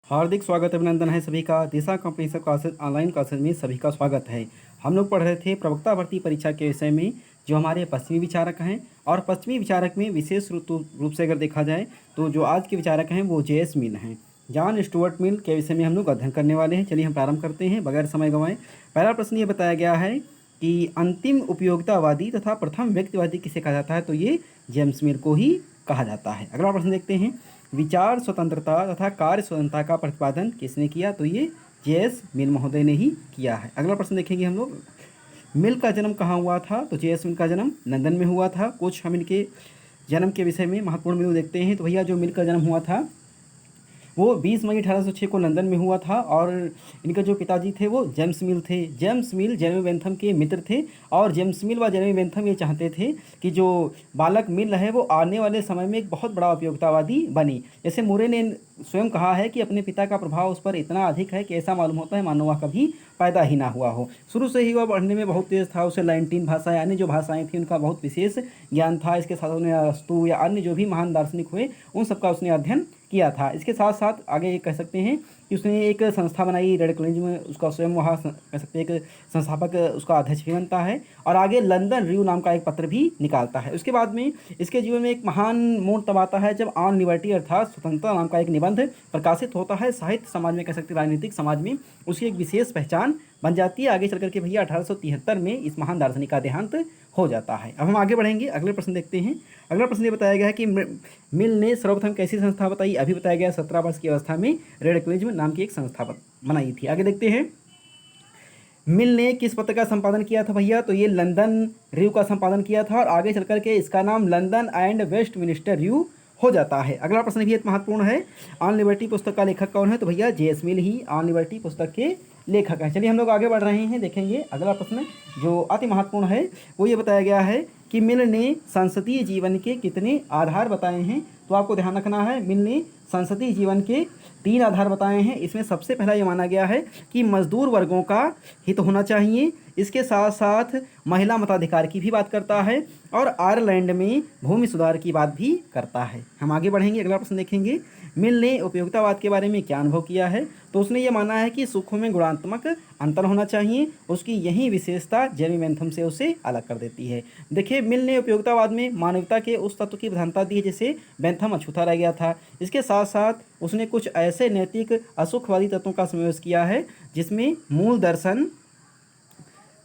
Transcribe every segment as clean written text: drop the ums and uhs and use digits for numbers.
हार्दिक स्वागत अभिनंदन है सभी का। दिशा कॉम्प्रिहेंसिव क्लासेस ऑनलाइन क्लासेस में सभी का स्वागत है। हम लोग पढ़ रहे थे प्रवक्ता भर्ती परीक्षा के विषय में, जो हमारे पश्चिमी विचारक हैं। और पश्चिमी विचारक में विशेष रूप से अगर देखा जाए तो जो आज के विचारक हैं वो जे एस मिल हैं। जॉन स्टुअर्ट मिल के विषय में हम लोग अध्ययन करने वाले हैं। चलिए हम प्रारंभ करते हैं बगैर समय गंवाए। पहला प्रश्न ये बताया गया है कि अंतिम उपयोगितावादी तथा प्रथम व्यक्तिवादी किसे कहा जाता है, तो ये जेम्स मिल को ही कहा जाता है। अगला प्रश्न देखते हैं, विचार स्वतंत्रता तथा कार्य स्वतंत्रता का प्रतिपादन किसने किया, तो ये जे एस मिल महोदय ने ही किया है। अगला प्रश्न देखेंगे हम लोग, मिल का जन्म कहाँ हुआ था, तो जे एस मिल का जन्म लंदन में हुआ था। कुछ हम इनके जन्म के विषय में महत्वपूर्ण बिंदु देखते हैं। तो भैया जो मिल का जन्म हुआ था वो 20 मई 1806 को लंदन में हुआ था। और इनके जो पिताजी थे वो जेम्स मिल थे। जेम्स मिल जेरेमी बेंथम के मित्र थे। और जेम्स मिल व जेरेमी बेंथम ये चाहते थे कि जो बालक मिल है वो आने वाले समय में एक बहुत बड़ा उपयोगितावादी बने। जैसे मुरे ने स्वयं कहा है कि अपने पिता का प्रभाव उस पर इतना अधिक है कि ऐसा मालूम होता है मानो वह कभी पैदा ही ना हुआ हो। शुरू से ही वह पढ़ने में बहुत तेज़ था। उसे लैटिन भाषा यानी जो भाषाएं थी उनका बहुत विशेष ज्ञान था। इसके साथ उसने अरस्तु या अन्य जो भी महान दार्शनिक हुए उन सबका उसने अध्ययन किया था। इसके साथ साथ आगे ये कह सकते हैं कि उसने एक संस्था बनाई रेडिकलिज्म में, उसका स्वयं वहाँ कह सकते हैं एक संस्थापक उसका अध्यक्ष भी बनता है। और आगे लंदन रिव्यू नाम का एक पत्र भी निकालता है। उसके बाद में इसके जीवन में एक महान मोड़ तब आता है जब ऑन लिबर्टी अर्थात स्वतंत्रता नाम का एक निबंध प्रकाशित होता है। साहित्य समाज में, कह सकते हैं राजनीतिक समाज में उसकी एक विशेष पहचान बन जाती है। आगे चल करके भैया 1873 में इस महान दार्शनिक का देहांत हो जाता है। अब हम आगे बढ़ेंगे, अगले प्रश्न देखते हैं। अगला प्रश्न ये बताया गया है कि मिल ने सर्वप्रथम कैसी संस्था बताई। अभी बताया गया 17 वर्ष की अवस्था में रेडिकलिज्म नाम की एक संस्था बनाई थी। आगे देखते हैं, मिल ने किस पत्र का संपादन किया था भैया, तो ये लंदन रिव्यू का संपादन किया था। और आगे चल करके इसका नाम लंदन एंड वेस्टमिनिस्टर रिव्यू हो जाता है। अगला प्रश्न भी महत्वपूर्ण है, ऑन लिबर्टी पुस्तक का लेखक कौन है, तो भैया जे S mill he on liberty पुस्तक के लेखक हैं। चलिए हम लोग आगे बढ़ रहे हैं, देखेंगे अगला प्रश्न जो अति महत्वपूर्ण है वो ये बताया गया है कि मिल ने संसदीय जीवन के कितने आधार बताए हैं। तो आपको ध्यान रखना है, मिल ने संसदीय जीवन के 3 आधार बताए हैं। इसमें सबसे पहला ये माना गया है कि मजदूर वर्गों का हित होना चाहिए। इसके साथ साथ महिला मताधिकार की भी बात करता है और आयरलैंड में भूमि सुधार की बात भी करता है। हम आगे बढ़ेंगे, अगला प्रश्न देखेंगे, मिल ने उपयोगितावाद के बारे में क्या अनुभव किया है। तो उसने ये माना है कि सुखों में गुणात्मक अंतर होना चाहिए। उसकी यही विशेषता जेरेमी बेंथम से उसे अलग कर देती है। देखिए, मिल ने उपयोगितावाद में मानवता के उस तत्व की प्रधानता दी है जिसे बेंथम अछूता रह गया था। इसके साथ साथ उसने कुछ ऐसे नैतिक असुखवादी तत्वों का समावेश किया है जिसमें मूल दर्शन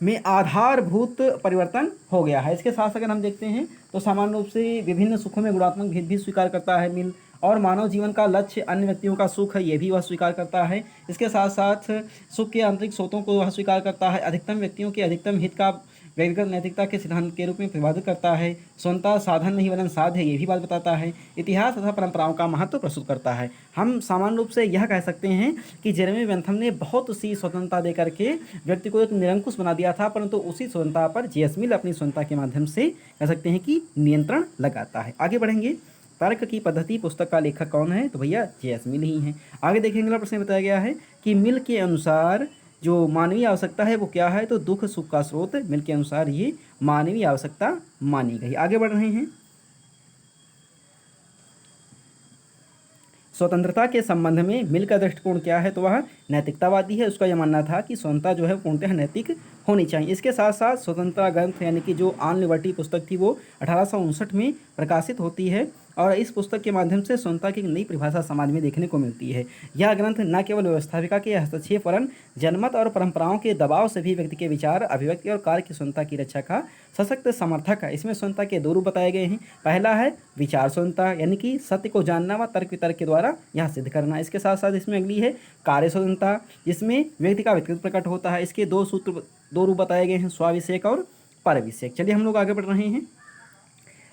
में आधारभूत परिवर्तन हो गया है। इसके साथ अगर हम देखते हैं तो सामान्य रूप से विभिन्न सुखों में गुणात्मक भेद भी स्वीकार करता है मिल। और मानव जीवन का लक्ष्य अन्य व्यक्तियों का सुख है, ये भी वह स्वीकार करता है। इसके साथ साथ सुख के आंतरिक स्रोतों को वह स्वीकार करता है। अधिकतम व्यक्तियों के अधिकतम हित का व्यक्तिगत नैतिकता के सिद्धांत के रूप में प्रतिपादित करता है। स्वतंत्रता साधन नहीं वरन साध्य है, ये भी बात बताता है। इतिहास तथा परंपराओं का महत्व प्रस्तुत करता है। हम सामान्य रूप से यह कह सकते हैं कि जेरेमी बेंथम ने बहुत सी स्वतंत्रता दे करके व्यक्ति को एक निरंकुश बना दिया था, परंतु उसी स्वतंत्रता पर जे एस मिल अपनी स्वतंत्रता के माध्यम से कह सकते हैं कि नियंत्रण लगाता है। आगे बढ़ेंगे, तर्क की पद्धति पुस्तक का लेखक कौन है, तो भैया जे एस मिल ही हैं। आगे देखेंगे, अगला प्रश्न बताया गया है कि मिल के अनुसार जो मानवीय आवश्यकता है वो क्या है, तो दुख सुख का स्रोत मिल के अनुसार ये मानवीय आवश्यकता मानी गई। आगे बढ़ रहे हैं, स्वतंत्रता के संबंध में मिल का दृष्टिकोण क्या है, तो वह नैतिकतावादी है। उसका यह मानना था कि स्वतंत्रता जो है पूर्णतः नैतिक होनी चाहिए। इसके साथ साथ स्वतंत्रता ग्रंथ यानी कि जो ऑन लिबर्टी पुस्तक थी वो 1859 में प्रकाशित होती है। और इस पुस्तक के माध्यम से स्वतंत्रता की एक नई परिभाषा समाज में देखने को मिलती है। यह ग्रंथ न केवल व्यवस्थापिका के हस्तक्षेप वरन जनमत और परंपराओं के दबाव से भी व्यक्ति के विचार, अभिव्यक्ति और कार्य की स्वतंत्रता की रक्षा का सशक्त समर्थक है। इसमें स्वतंत्रता के 2 रूप बताए गए हैं। पहला है विचार स्वतंत्रता यानी कि सत्य को जानना व तर्क वितर्क के द्वारा यह सिद्ध करना। इसके साथ साथ इसमें अगली है कार्य स्वतंत्रता, जिसमें व्यक्ति का व्यक्तित्व प्रकट होता है। इसके 2 रूप बताए गए हैं, स्वाविषयक और परविषयक। चलिए हम लोग आगे बढ़ रहे हैं,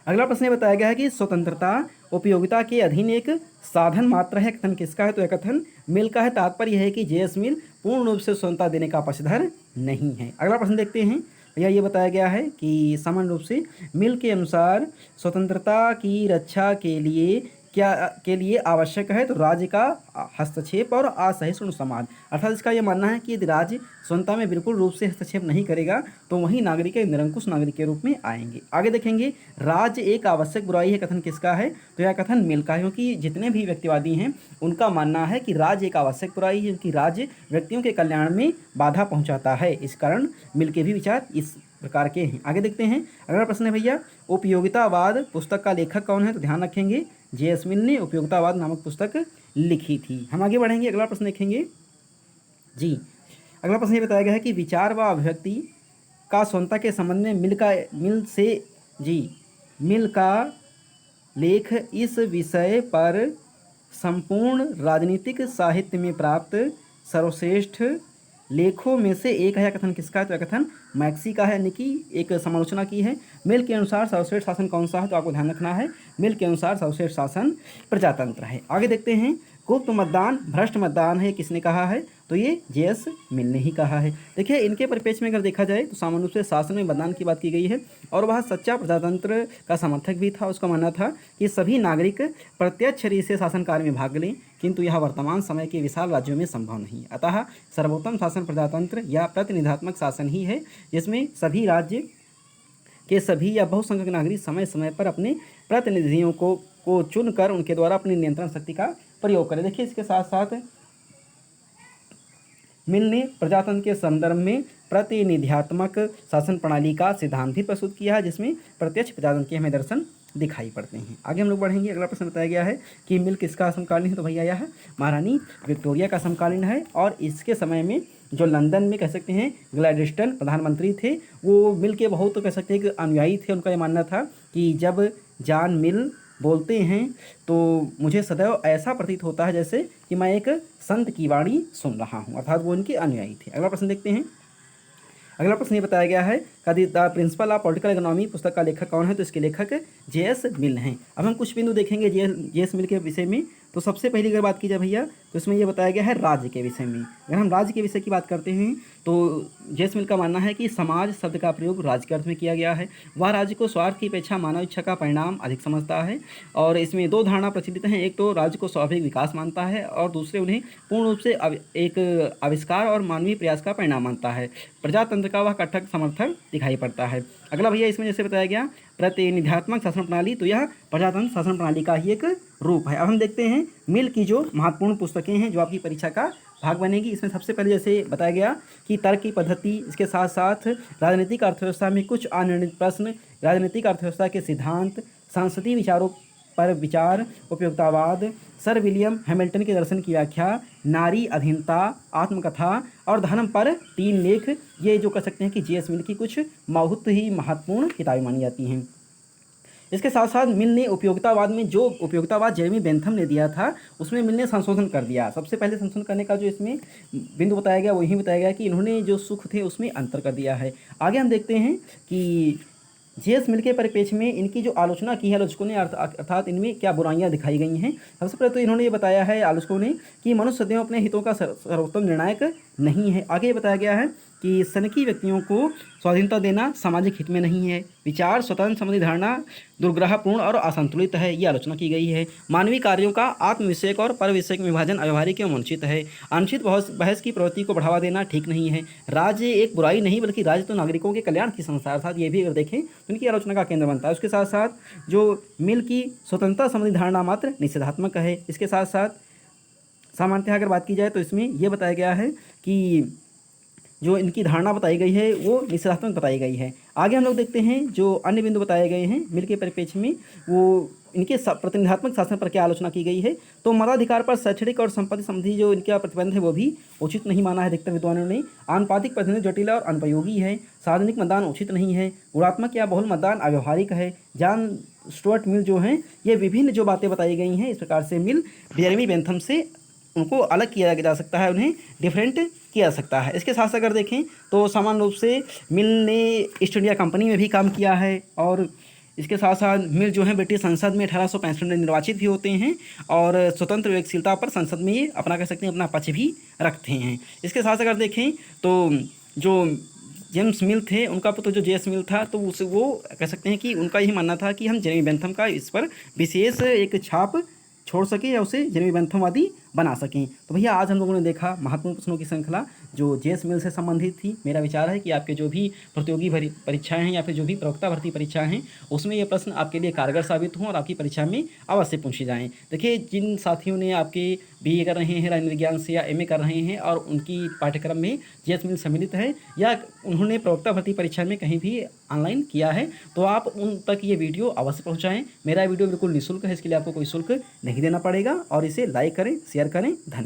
अगला प्रश्न ये बताया गया है कि स्वतंत्रता उपयोगिता के अधीन एक साधन मात्र है। कथन किसका है, तो यह कथन मिल का है। तात्पर्य यह है कि जे एस मिल पूर्ण रूप से स्वतंत्रता देने का पक्षधर नहीं है। अगला प्रश्न देखते हैं, भैया ये बताया गया है कि सामान्य रूप से मिल के अनुसार स्वतंत्रता की रक्षा के लिए क्या के लिए आवश्यक है, तो राज्य का हस्तक्षेप और असहिष्णु समाज। अर्थात इसका यह मानना है कि यदि राज्य स्वतंत्रता में बिल्कुल रूप से हस्तक्षेप नहीं करेगा तो वहीं नागरिक निरंकुश नागरिक के रूप में आएंगे। आगे देखेंगे, राज्य एक आवश्यक बुराई है, कथन किसका है, तो यह कथन मिल का है, क्योंकि जितने भी व्यक्तिवादी हैं उनका मानना है कि राज्य एक आवश्यक बुराई है, क्योंकि राज्य व्यक्तियों के कल्याण में बाधा पहुंचाता है। इस कारण मिल के भी विचार इस प्रकार के हैं। आगे देखते हैं, अगला प्रश्न है भैया, उपयोगितावाद पुस्तक का लेखक कौन है, तो ध्यान रखेंगे जे.एस. मिल ने उपयोगितावाद नामक पुस्तक लिखी थी। हम आगे बढ़ेंगे, अगला प्रश्न देखेंगे जी। अगला प्रश्न ये बताया गया है कि विचार व अभिव्यक्ति का स्वतंत्रता के संबंध में मिल का लेख इस विषय पर संपूर्ण राजनीतिक साहित्य में प्राप्त सर्वश्रेष्ठ लेखों में से एक है। कथन किसका है, तो कथन मैक्सी का है, यानी कि एक समालोचना की है। मिल के अनुसार सर्वश्रेष्ठ शासन कौन सा है, तो आपको ध्यान रखना है मिल के अनुसार सर्वश्रेष्ठ शासन प्रजातंत्र है। आगे देखते हैं, गुप्त मतदान भ्रष्ट मतदान है, किसने कहा है, तो ये जे.एस. मिल ने ही कहा है। देखिए, इनके परिप्रेक्ष्य में अगर देखा जाए तो सामान्य रूप से शासन में मतदान की बात की गई है और वह सच्चा प्रजातंत्र का समर्थक भी था। उसका मानना था कि सभी नागरिक प्रत्यक्ष रूप से शासन कार्य में भाग लें, किंतु यह वर्तमान समय के विशाल राज्यों में संभव नहीं। अतः सर्वोत्तम शासन प्रजातंत्र या प्रतिनिधात्मक शासन ही है, जिसमें सभी राज्य के सभी या बहुसंख्यक नागरिक समय समय पर अपने प्रतिनिधियों को चुनकर उनके द्वारा अपनी नियंत्रण शक्ति का प्रयोग करें। देखिए, इसके साथ साथ मिल ने प्रजातंत्र के संदर्भ में प्रतिनिध्यात्मक शासन प्रणाली का सिद्धांत भी प्रस्तुत किया है, जिसमें प्रत्यक्ष प्रजातंत्र के हमें दर्शन दिखाई पड़ते हैं। आगे हम लोग बढ़ेंगे, अगला प्रश्न बताया गया है कि मिल किसका समकालीन है, तो भैया यह महारानी विक्टोरिया का समकालीन है। और इसके समय में जो लंदन में कह सकते हैं ग्लैडस्टन प्रधानमंत्री थे, वो मिल के बहुत कह सकते हैं कि अनुयायी थे। उनका ये मानना था कि जब जॉन मिल बोलते हैं तो मुझे सदैव ऐसा प्रतीत होता है जैसे कि मैं एक संत की वाणी सुन रहा हूँ, अर्थात वो इनके अनुयायी थे। अगला प्रश्न देखते हैं, अगला प्रश्न ये बताया गया है कि the principle of political economy पुस्तक का लेखक कौन है, तो इसके लेखक जे.एस. मिल हैं। अब हम कुछ बिंदु देखेंगे जे.एस. मिल के विषय में। तो सबसे पहली अगर बात की जाए भैया, तो इसमें यह बताया गया है राज्य के विषय में। अगर हम राज्य के विषय की बात करते हैं तो जे.एस. मिल का मानना है कि समाज शब्द का प्रयोग राज्य के अर्थ में किया गया है। वह राज्य को स्वार्थ की अपेक्षा मानव इच्छा का परिणाम अधिक समझता है। और इसमें दो धारणा प्रचलित हैं, एक तो राज्य को स्वाभाविक विकास मानता है और दूसरे उन्हें पूर्ण रूप से एक आविष्कार और मानवीय प्रयास का परिणाम मानता है। प्रजातंत्र का वह कट्टर समर्थक दिखाई पड़ता है। अगला भैया, इसमें जैसे बताया गया प्रतिनिध्यात्मक शासन प्रणाली, तो यह प्रजातंत्र शासन प्रणाली का ही एक रूप है। अब हम देखते हैं मिल की जो महत्वपूर्ण पुस्तकें हैं जो आपकी परीक्षा का भाग बनेगी। इसमें सबसे पहले जैसे बताया गया कि तर्क की पद्धति, इसके साथ साथ राजनीतिक अर्थव्यवस्था में कुछ अनिर्णित प्रश्न, राजनीतिक अर्थव्यवस्था के सिद्धांत, सांसदीय विचारों पर विचार, उपयोगितावाद, सर विलियम हैमिल्टन के दर्शन की व्याख्या, नारी अधीनता, आत्मकथा और धर्म पर 3 लेख, ये जो कह सकते हैं कि जे.एस. मिल की कुछ बहुत ही महत्वपूर्ण किताबें मानी जाती हैं। इसके साथ साथ मिल ने उपयोगितावाद में जो उपयोगितावाद जेरेमी बेंथम ने दिया था उसमें मिल ने संशोधन कर दिया। सबसे पहले संशोधन करने का जो इसमें बिंदु बताया गया वही बताया गया कि इन्होंने जो सुख थे उसमें अंतर कर दिया है। आगे हम देखते हैं कि जे.एस. मिल के परिप्रेक्ष्य में इनकी जो आलोचना की है आलोचकों ने, अर्थात इनमें क्या बुराइयां दिखाई गई हैं। सबसे पहले तो इन्होंने ये बताया है आलोचकों ने कि मनुष्य सदैव अपने हितों का सर्वोत्तम निर्णायक नहीं है। आगे बताया गया है कि सनकी व्यक्तियों को स्वाधीनता देना सामाजिक हित में नहीं है। विचार स्वतंत्र संबंधी धारणा दुर्ग्रहपूर्ण और असंतुलित है, ये आलोचना की गई है। मानवीय कार्यों का आत्म विषयक और पर विषयक विभाजन अव्यवहारिक एवं अनुचित है। अनुचित बहस की प्रवृत्ति को बढ़ावा देना ठीक नहीं है। राज्य एक बुराई नहीं बल्कि राज्य तो नागरिकों के कल्याण की संस्था, अर्थात ये भी अगर देखें तो इनकी आलोचना का केंद्र बनता है। उसके साथ साथ जो मिल की स्वतंत्रता संबंधी धारणा मात्र निषेधात्मक है। इसके साथ साथ सामान्यतः अगर बात की जाए तो इसमें यह बताया गया है कि जो इनकी धारणा बताई गई है वो निषेधात्मक बताई गई है। आगे हम लोग देखते हैं जो अन्य बिंदु बताए गए हैं मिल के परिप्रेक्ष्य में, वो इनके प्रतिनिधात्मक शासन पर क्या आलोचना की गई है। तो मताधिकार पर शैक्षणिक और संपत्ति संबंधी जो इनका प्रतिबंध है वो भी उचित नहीं माना है अधिकतर विद्वानों ने। आनुपातिक प्रतिनिधित्व जटिल और अनुपयोगी है। सार्वजनिक मतदान उचित नहीं है। गुणात्मक या बहुल मतदान अव्यवहारिक है। जॉन स्टुअर्ट मिल जो हैं ये विभिन्न जो बातें बताई गई हैं, इस प्रकार से मिल जेरेमी बेंथम से उनको अलग किया जा सकता है, उन्हें डिफरेंट किया जा सकता है। इसके साथ साथ अगर देखें तो सामान्य रूप से मिल ने ईस्ट इंडिया कंपनी में भी काम किया है और इसके साथ साथ मिल जो है ब्रिटिश संसद में 1865 में निर्वाचित भी होते हैं और स्वतंत्र विवेकशीलता पर संसद में ये अपना कह सकते हैं अपना पक्ष भी रखते हैं। इसके साथ अगर देखें तो जो जेम्स मिल थे उनका पुत्र जो जे.एस. मिल था तो वो कह सकते हैं कि उनका यही मानना था कि हम जेरेमी बेंथम का इस पर विशेष एक छाप छोड़ सकें या उसे जनविबंधनवादी बना सकें। तो भैया आज हम लोगों ने देखा महत्वपूर्ण प्रश्नों की श्रृंखला जो जेएस मेल से संबंधित थी। मेरा विचार है कि आपके जो भी प्रतियोगी परीक्षाएं हैं या फिर जो भी प्रवक्ता भर्ती परीक्षाएं हैं उसमें ये प्रश्न आपके लिए कारगर साबित हों और आपकी परीक्षा में अवश्य पूछे जाएँ। देखिए जिन साथियों ने आपके बीए कर रहे हैं राजनीति विज्ञान से या एमए कर रहे हैं और उनकी पाठ्यक्रम में जेएस मेल सम्मिलित है या उन्होंने प्रवक्ता भर्ती परीक्षा में कहीं भी ऑनलाइन किया है तो आप उन तक ये वीडियो अवश्य पहुँचाएँ। मेरा वीडियो बिल्कुल निःशुल्क है, इसके लिए आपको कोई शुल्क नहीं देना पड़ेगा और इसे लाइक करें, शेयर करें। धन्यवाद।